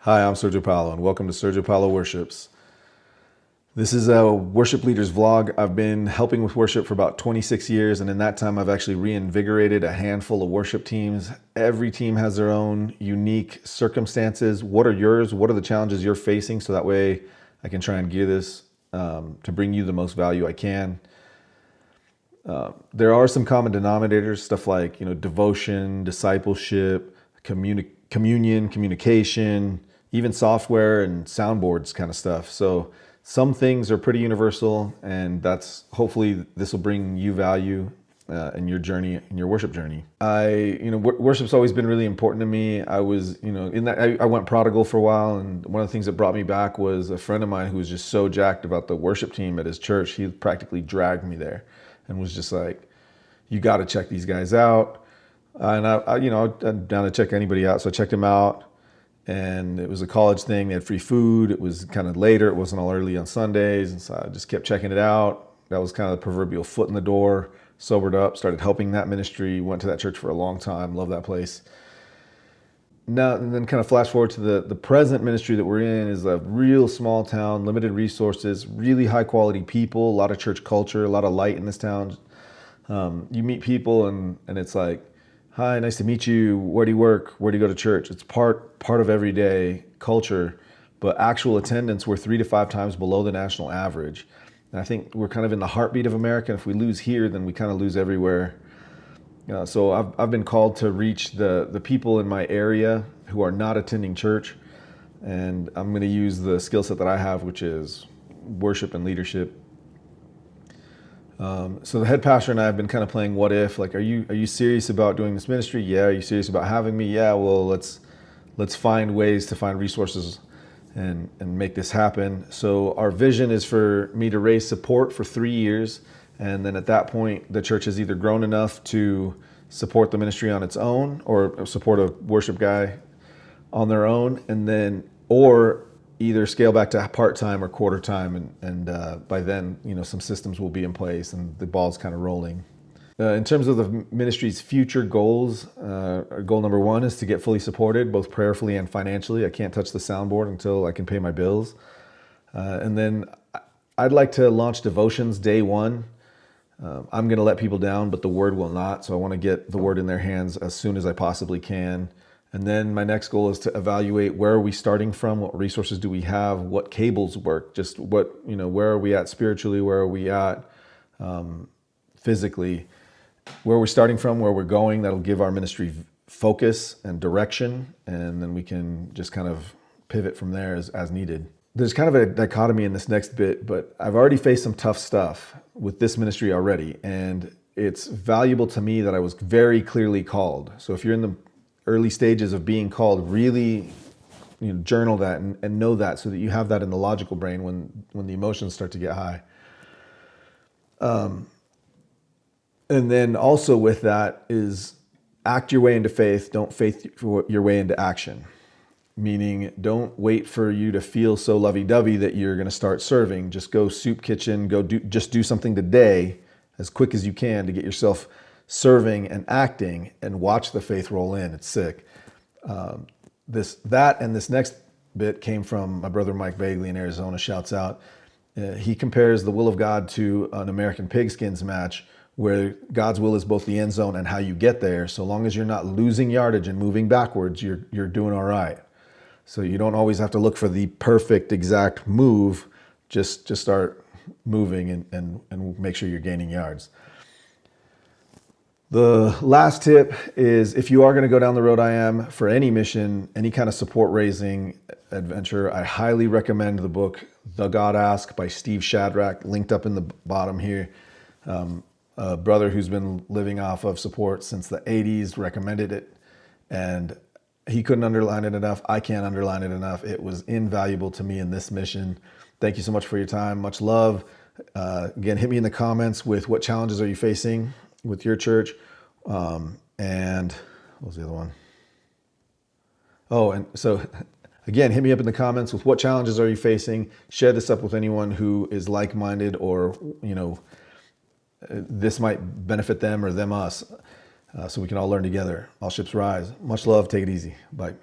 Hi, I'm Sergio Paulo, and welcome to Sergio Paulo Worships. This is a worship leaders vlog. I've been helping with worship for about 26 years, and in that time, I've actually reinvigorated a handful of worship teams. Every team has their own unique circumstances. What are yours? What are the challenges you're facing? So that way I can try and gear this to bring you the most value I can. There are some common denominators, stuff like devotion, discipleship, communion, communication, even software and soundboards kind of stuff. So some things are pretty universal, and hopefully this will bring you value in your journey, in your worship journey. Worship's always been really important to me. I was, I went prodigal for a while, and one of the things that brought me back was a friend of mine who was just so jacked about the worship team at his church. He practically dragged me there and was just like, "You got to check these guys out." And I'm down to check anybody out. So I checked him out, and it was a college thing. They had free food. It was kind of later. It wasn't all early on Sundays. And so I just kept checking it out. That was kind of the proverbial foot in the door. Sobered up, started helping that ministry, went to that church for a long time. Love that place. Now, and then kind of flash forward to the present ministry that we're in is a real small town, limited resources, really high quality people, a lot of church culture, a lot of light in this town. You meet people and it's like, "Hi, nice to meet you. Where do you work? Where do you go to church?" It's part of everyday culture, but actual attendance, we're 3 to 5 times below the national average. And I think we're kind of in the heartbeat of America. If we lose here, then we kind of lose everywhere. So I've been called to reach the people in my area who are not attending church, and I'm going to use the skill set that I have, which is worship and leadership. So the head pastor and I have been kind of playing what if. Like, are you serious about doing this ministry? Yeah. Are you serious about having me? Yeah. Well, let's find ways to find resources and make this happen. So our vision is for me to raise support for 3 years. And then at that point, the church has either grown enough to support the ministry on its own or support a worship guy on their own, or either scale back to part-time or quarter-time. And by then, some systems will be in place and the ball's kind of rolling. In terms of the ministry's future goals, goal number 1 is to get fully supported, both prayerfully and financially. I can't touch the soundboard until I can pay my bills. And then I'd like to launch devotions day 1. I'm going to let people down, but the word will not. So I want to get the word in their hands as soon as I possibly can. And then my next goal is to evaluate where are we starting from, what resources do we have, what cables work, just where are we at spiritually, where are we at physically, where we're starting from, where we're going. That'll give our ministry focus and direction, and then we can just kind of pivot from there as needed. There's kind of a dichotomy in this next bit, but I've already faced some tough stuff with this ministry already, and it's valuable to me that I was very clearly called. So if you're in the early stages of being called, really journal that and know that, so that you have that in the logical brain when the emotions start to get high. And then also with that is act your way into faith, don't faith your way into action. Meaning, don't wait for you to feel so lovey-dovey that you're going to start serving. Just go soup kitchen, just do something today as quick as you can to get yourself serving and acting, and watch the faith roll in. It's sick. This next bit came from my brother Mike Bagley in Arizona. Shouts out. He compares the will of God to an American Pigskins match, where God's will is both the end zone and how you get there. So long as you're not losing yardage and moving backwards, you're doing all right. So you don't always have to look for the perfect exact move. Just start moving and make sure you're gaining yards. The last tip is, if you are going to go down the road I am for any mission, any kind of support raising adventure, I highly recommend the book The God Ask by Steve Shadrach, linked up in the bottom here. A brother who's been living off of support since the 80s recommended it, and he couldn't underline it enough. I can't underline it enough. It was invaluable to me in this mission. Thank you so much for your time. Much love. Again, hit me in the comments with what challenges are you facing with your church. And what was the other one? Oh, and so again, hit me up in the comments with what challenges are you facing. Share this up with anyone who is like-minded, or, this might benefit them or them us. So we can all learn together. All ships rise. Much love. Take it easy. Bye.